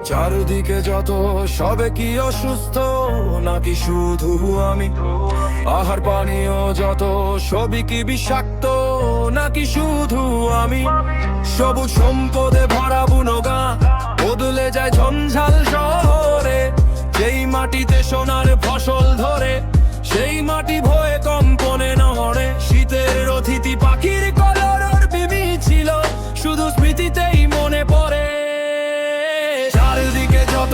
চারদিকে যত সবে কি অসুস্থ নাকি শুধু আমি? আহার পানীয় যত সবই কি বিষাক্ত নাকি শুধু আমি? সবুজ সম্পদে ভরা বুনো গা বদলে যায় ঝঞ্ঝাল শহরে। যেই মাটিতে সোনার ফসল ধরে সেই মাটি ভয়ে কম্পনে নড়ে। শীতের অতিথি পাখির কলরব বিমি ছিল শুধু স্মৃতিতেই মনে পড়ে। চারদিকে যত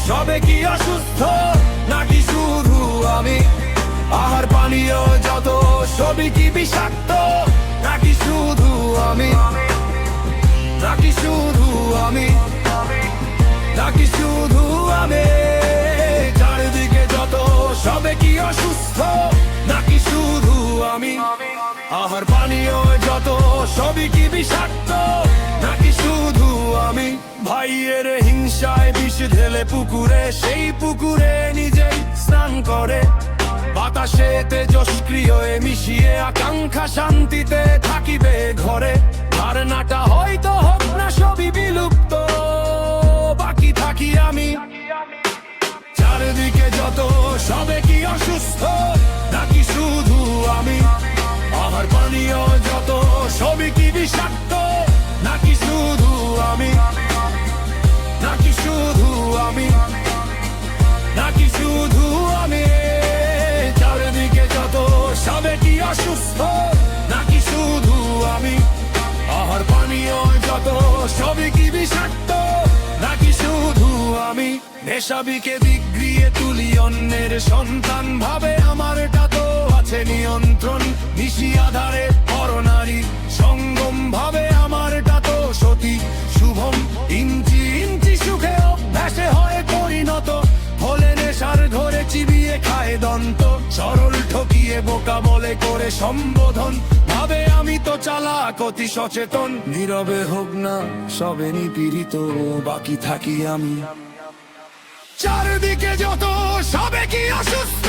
সবে কি অসুস্থ নাকি শুধু আমি? আহার পানীয় যত সবই কি বিষাক্ত নাকি শুধু আমি? নাকি শুধু আমি? নাকি শুধু আমি? চারদিকে যত সবে কি অসুস্থ নাকি শুধু আমি? আহার পানীয় যত সবই কি বিষাক্ত নাকি শুধু আমি? ভাইয়ের হিংসায় বিষ ঢেলে পুকুরে সেই পুকুরে নিজেই স্নান করে। বাতাসে তেজস্ক্রিয় মিশিয়ে আকাঙ্ক্ষা শান্তিতে থাকিবে ঘরে। ধারণাটা হয়তো হোক না সবই বিলুপ্ত বাকি থাকি আমি। চারদিকে যত সবে কি অসুস্থ নাকি শুধু আমি? আহার পানীয় যত সবই কি বিষাক্ত নাকি শুধু আমি? নাকি শুধু আমি? নাকি শুধু আমি? চারদিকে যত সবে কি অসুস্থ নাকি শুধু আমি? আহার পানীয় যত সবই কি বিষাক্ত নাকি শুধু আমি? নেশাবিকে বিগড়িয়ে তুলি অন্যের সন্তান ভাবে আমারটা তো আছে নিয়ন্ত্রণ। নিশি আধারে পরনারী সঙ্গম ভাবে আমারটা তো সতী শুভম। ইঞ্চি ইঞ্চি সুখে অভ্যাসে হয় পরিণত হলে নেশার ঘরে চিবিয়ে খায় দন্ত। সরল ঠকিয়ে বোকা বলে করে সম্বোধন ভাবে আমি তো চালাক অতি সচেতন। নীরবে হোক না সবে নিপীড়িত বাকি থাকি আমি। চারদিকে যত সবে কি অসুস্থ